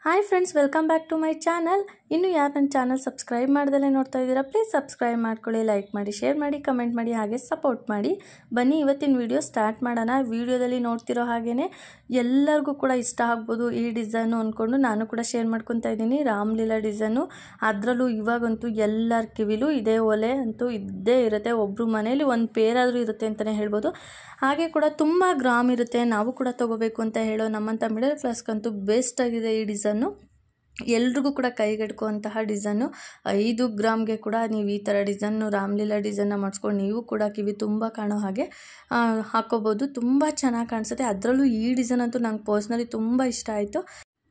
Hi friends, welcome back to my channel. ಇನ್ನು ಯಾರು ನನ್ನ ಚಾನಲ್ ಸಬ್ಸ್ಕ್ರೈಬ್ ಮಾಡ್ದಲೇ ನೋಡ್ತಾ ಇದ್ದೀರಾ, ಪ್ಲೀಸ್ ಸಬ್ಸ್ಕ್ರೈಬ್ ಮಾಡ್ಕೊಳ್ಳಿ, ಲೈಕ್ ಮಾಡಿ, ಶೇರ್ ಮಾಡಿ, ಕಮೆಂಟ್ ಮಾಡಿ, ಹಾಗೆ ಸಪೋರ್ಟ್ ಮಾಡಿ. ಬನ್ನಿ ಇವತ್ತಿನ ವಿಡಿಯೋ ಸ್ಟಾರ್ಟ್ ಮಾಡೋಣ. ವಿಡಿಯೋದಲ್ಲಿ ನೋಡ್ತಿರೋ ಹಾಗೇ ಎಲ್ಲರಿಗೂ ಕೂಡ ಇಷ್ಟ ಆಗ್ಬೋದು ಈ ಡಿಸೈನು ಅಂದ್ಕೊಂಡು ನಾನು ಕೂಡ ಶೇರ್ ಮಾಡ್ಕೊತಾ ಇದ್ದೀನಿ. ರಾಮಲೀಲಾ ಡಿಸೈನು, ಅದರಲ್ಲೂ ಇವಾಗಂತೂ ಎಲ್ಲರ ಕಿವಿಲೂ ಇದೇ ಒಲೆ ಅಂತೂ ಇದ್ದೇ ಇರುತ್ತೆ. ಒಬ್ಬರು ಮನೇಲಿ ಒಂದು ಪೇರಾದರೂ ಇರುತ್ತೆ ಅಂತಲೇ ಹೇಳ್ಬೋದು. ಹಾಗೆ ಕೂಡ ತುಂಬ ಗ್ರಾಮ್ ಇರುತ್ತೆ. ನಾವು ಕೂಡ ತೊಗೋಬೇಕು ಅಂತ ಹೇಳೋ ನಮ್ಮಂಥ ಮಿಡಲ್ ಕ್ಲಾಸ್ಗಂತೂ ಬೆಸ್ಟ್ ಆಗಿದೆ ಈ ಡಿಸೈನು. ಎಲ್ರಿಗೂ ಕೂಡ ಕೈಗೆಟುಕುವಂತಹ ಡಿಸೈನು. 5 ಗ್ರಾಮ್ಗೆ ಕೂಡ ನೀವು ಈ ಥರ ಡಿಸೈನು ರಾಮಲೀಲಾ ಡಿಸೈನ್ನ ಮಾಡಿಸ್ಕೊಂಡು ನೀವು ಕೂಡ ಕಿವಿ ತುಂಬ ಕಾಣೋ ಹಾಗೆ ಹಾಕೋಬೋದು. ತುಂಬ ಚೆನ್ನಾಗಿ ಕಾಣಿಸುತ್ತೆ. ಅದರಲ್ಲೂ ಈ ಡಿಸೈನ್ ಅಂತೂ ನಂಗೆ ಪರ್ಸ್ನಲಿ ತುಂಬ ಇಷ್ಟ ಆಯಿತು.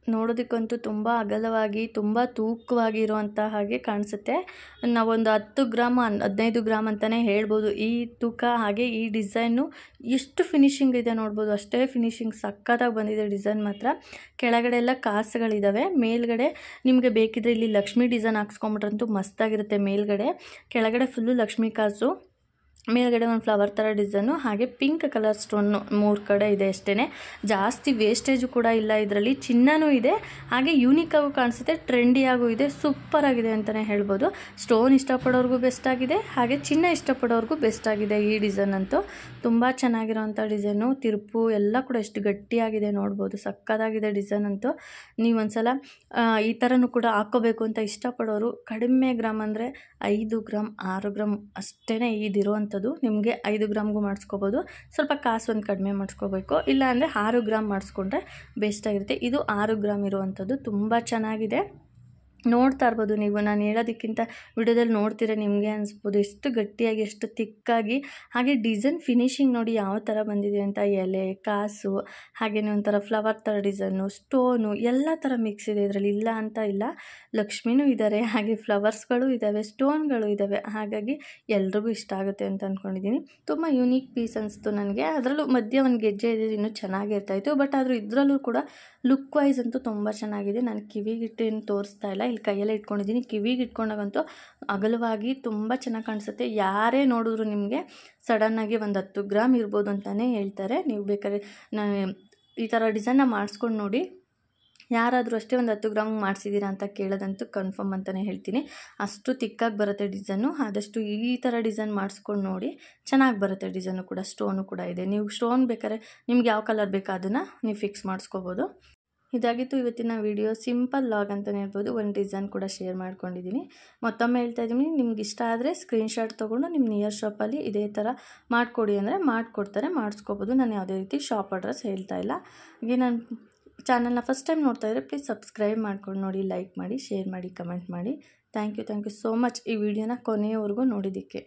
ನೋಡೋದಕ್ಕಂತೂ ತುಂಬ ಅಗಲವಾಗಿ ತುಂಬ ತೂಕವಾಗಿ ಇರುವಂಥ ಹಾಗೆ ಕಾಣಿಸುತ್ತೆ. ನಾವೊಂದು 10 ಗ್ರಾಮ್ 15 ಗ್ರಾಮ್ ಅಂತಲೇ ಹೇಳ್ಬೋದು ಈ ತೂಕ. ಹಾಗೆ ಈ ಡಿಸೈನು ಎಷ್ಟು ಫಿನಿಶಿಂಗ್ ಇದೆ ನೋಡ್ಬೋದು, ಅಷ್ಟೇ ಫಿನಿಶಿಂಗ್ ಸಕ್ಕತ್ತಾಗಿ ಬಂದಿದೆ ಡಿಸೈನ್ ಮಾತ್ರ. ಕೆಳಗಡೆ ಎಲ್ಲ ಕಾಸುಗಳಿದ್ದಾವೆ, ಮೇಲ್ಗಡೆ ನಿಮಗೆ ಬೇಕಿದ್ರೆ ಇಲ್ಲಿ ಲಕ್ಷ್ಮಿ ಡಿಸೈನ್ ಹಾಕ್ಸ್ಕೊಂಬಿಟ್ರಂತೂ ಮಸ್ತಾಗಿರುತ್ತೆ. ಮೇಲ್ಗಡೆ ಕೆಳಗಡೆ ಫುಲ್ಲು ಲಕ್ಷ್ಮಿ ಕಾಸು, ಮೇಲ್ಗಡೆ ಒಂದು ಫ್ಲವರ್ ಥರ ಡಿಸೈನು, ಹಾಗೆ ಪಿಂಕ್ ಕಲರ್ ಸ್ಟೋನು 3 ಕಡೆ ಇದೆ ಅಷ್ಟೇ. ಜಾಸ್ತಿ ವೇಸ್ಟೇಜು ಕೂಡ ಇಲ್ಲ ಇದರಲ್ಲಿ. ಚಿನ್ನನೂ ಇದೆ, ಹಾಗೆ ಯೂನಿಕಾಗೂ ಕಾಣಿಸುತ್ತೆ, ಟ್ರೆಂಡಿಯಾಗೂ ಇದೆ, ಸೂಪರಾಗಿದೆ ಅಂತಲೇ ಹೇಳ್ಬೋದು. ಸ್ಟೋನ್ ಇಷ್ಟಪಡೋರ್ಗೂ ಬೆಸ್ಟ್ ಆಗಿದೆ, ಹಾಗೆ ಚಿನ್ನ ಇಷ್ಟಪಡೋರ್ಗೂ ಬೆಸ್ಟ್ ಆಗಿದೆ ಈ ಡಿಸೈನ್ ಅಂತೂ. ತುಂಬ ಚೆನ್ನಾಗಿರೋವಂಥ ಡಿಸೈನು. ತಿರುಪು ಎಲ್ಲ ಕೂಡ ಎಷ್ಟು ಗಟ್ಟಿಯಾಗಿದೆ ನೋಡ್ಬೋದು, ಸಕ್ಕತ್ತಾಗಿದೆ ಡಿಸೈನ್ ಅಂತೂ. ನೀವು ಒಂದ್ಸಲ ಈ ಥರನೂ ಕೂಡ ಹಾಕ್ಕೋಬೇಕು ಅಂತ ಇಷ್ಟಪಡೋರು ಕಡಿಮೆ ಗ್ರಾಮ್ ಅಂದರೆ 5 ಗ್ರಾಮ್ 6 ಗ್ರಾಮ್ ಅಷ್ಟೇ ಇದಿರುವಂಥದ್ದು. ನಿಮಗೆ 5 ಗ್ರಾಮ್ಗೂ ಮಾಡಿಸ್ಕೋಬೋದು. ಸ್ವಲ್ಪ ಕಾಸು ಒಂದು ಕಡಿಮೆ ಮಾಡಿಸ್ಕೋಬೇಕು, ಇಲ್ಲ ಅಂದರೆ 6 ಗ್ರಾಮ್ ಮಾಡಿಸ್ಕೊಂಡ್ರೆ ಬೆಸ್ಟ್ ಆಗಿರುತ್ತೆ. ಇದು 6 ಗ್ರಾಮ್ ಇರುವಂಥದ್ದು. ತುಂಬ ಚೆನ್ನಾಗಿದೆ. ನೋಡ್ತಾ ಇರ್ಬೋದು ನೀವು, ನಾನು ಹೇಳೋದಕ್ಕಿಂತ ವಿಡಿಯೋದಲ್ಲಿ ನೋಡ್ತೀರಾ ನಿಮಗೆ ಅನಿಸ್ಬೋದು ಎಷ್ಟು ಗಟ್ಟಿಯಾಗಿ ಎಷ್ಟು ತಿಕ್ಕಾಗಿ. ಹಾಗೆ ಡಿಸೈನ್ ಫಿನಿಶಿಂಗ್ ನೋಡಿ ಯಾವ ಥರ ಬಂದಿದೆ ಅಂತ. ಎಲೆ ಕಾಸು, ಹಾಗೆಯೇ ಒಂಥರ ಫ್ಲವರ್ ಥರ ಡಿಸೈನು, ಸ್ಟೋನು ಎಲ್ಲ ಥರ ಮಿಕ್ಸ್ ಇದೆ ಇದರಲ್ಲಿ, ಇಲ್ಲ ಅಂತ ಇಲ್ಲ. ಲಕ್ಷ್ಮಿನೂ ಇದ್ದಾರೆ, ಹಾಗೆ ಫ್ಲವರ್ಸ್ಗಳು ಇದ್ದಾವೆ, ಸ್ಟೋನ್ಗಳು ಇದ್ದಾವೆ. ಹಾಗಾಗಿ ಎಲ್ರಿಗೂ ಇಷ್ಟ ಆಗುತ್ತೆ ಅಂತ ಅಂದ್ಕೊಂಡಿದ್ದೀನಿ. ತುಂಬ ಯೂನಿಕ್ ಪೀಸ್ ಅನಿಸ್ತು ನನಗೆ. ಅದರಲ್ಲೂ ಮಧ್ಯೆ ಒಂದು ಗೆಜ್ಜೆ ಇದೆ, ಇನ್ನೂ ಚೆನ್ನಾಗಿರ್ತಾಯಿತ್ತು. ಬಟ್ ಆದರೂ ಇದರಲ್ಲೂ ಕೂಡ ಲುಕ್ ವೈಸ್ ಅಂತೂ ತುಂಬ ಚೆನ್ನಾಗಿದೆ. ನಾನು ಕಿವಿಗಿಟ್ಟೇನು ತೋರಿಸ್ತಾ ಇಲ್ಲ, ಇಲ್ಲಿ ಕೈಯಲ್ಲೇ ಇಟ್ಕೊಂಡಿದ್ದೀನಿ. ಕಿವಿಗೆ ಇಟ್ಕೊಂಡಾಗಂತೂ ಅಗಲವಾಗಿ ತುಂಬ ಚೆನ್ನಾಗಿ ಕಾಣಿಸುತ್ತೆ. ಯಾರೇ ನೋಡಿದ್ರು ನಿಮಗೆ ಸಡನ್ನಾಗಿ ಒಂದು 10 ಗ್ರಾಮ್ ಇರ್ಬೋದು ಅಂತಲೇ ಹೇಳ್ತಾರೆ. ನೀವು ಬೇಕಾದ್ರೆ ನಾನು ಈ ಥರ ಡಿಸೈನ್ನ ಮಾಡಿಸ್ಕೊಂಡು ನೋಡಿ. ಯಾರಾದರೂ ಅಷ್ಟೇ ಒಂದು 10 ಗ್ರಾಮ್ ಮಾಡಿಸಿದ್ದೀರಾ ಅಂತ ಕೇಳೋದಂತೂ ಕನ್ಫರ್ಮ್ ಅಂತಲೇ ಹೇಳ್ತೀನಿ. ಅಷ್ಟು ತಿಕ್ಕಾಗಿ ಬರುತ್ತೆ ಡಿಸೈನು. ಆದಷ್ಟು ಈ ಥರ ಡಿಸೈನ್ ಮಾಡಿಸ್ಕೊಂಡು ನೋಡಿ, ಚೆನ್ನಾಗಿ ಬರುತ್ತೆ ಡಿಸೈನು ಕೂಡ. ಸ್ಟೋನು ಕೂಡ ಇದೆ. ನೀವು ಸ್ಟೋನ್ ಬೇಕಾದ್ರೆ ನಿಮ್ಗೆ ಯಾವ ಕಲರ್ ಬೇಕೋ ಅದನ್ನು ನೀವು ಫಿಕ್ಸ್ ಮಾಡಿಸ್ಕೋಬೋದು. ಇದಾಗಿತ್ತು ಇವತ್ತಿನ ವಿಡಿಯೋ. ಸಿಂಪಲ್ ಲಾಗ್ ಅಂತಲೇ ಹೇಳ್ಬೋದು. ಒಂದು ಡಿಸೈನ್ ಕೂಡ ಶೇರ್ ಮಾಡ್ಕೊಂಡಿದ್ದೀನಿ. ಮತ್ತೊಮ್ಮೆ ಹೇಳ್ತಾ ಇದ್ದೀನಿ, ನಿಮ್ಗೆ ಇಷ್ಟ ಆದರೆ ಸ್ಕ್ರೀನ್ಶಾಟ್ ತೊಗೊಂಡು ನಿಮ್ಮ ನಿಯರ್ ಶಾಪಲ್ಲಿ ಇದೇ ಥರ ಮಾಡಿಕೊಡಿ ಅಂದರೆ ಮಾಡಿಕೊಡ್ತಾರೆ, ಮಾಡಿಸ್ಕೋಬೋದು. ನಾನು ಯಾವುದೇ ರೀತಿ ಶಾಪ್ ಅಡ್ರೆಸ್ ಹೇಳ್ತಾ ಇಲ್ಲ. ಹಾಗೆ ನಾನು ಚಾನಲ್ನ ಫಸ್ಟ್ ಟೈಮ್ ನೋಡ್ತಾ ಇದ್ದರೆ ಪ್ಲೀಸ್ ಸಬ್ಸ್ಕ್ರೈಬ್ ಮಾಡ್ಕೊಂಡು ನೋಡಿ, ಲೈಕ್ ಮಾಡಿ, ಶೇರ್ ಮಾಡಿ, ಕಮೆಂಟ್ ಮಾಡಿ. ಥ್ಯಾಂಕ್ ಯು ಸೋ ಮಚ್ ಈ ವಿಡಿಯೋನ ಕೊನೆಯವರೆಗೂ ನೋಡಿದ್ದಕ್ಕೆ.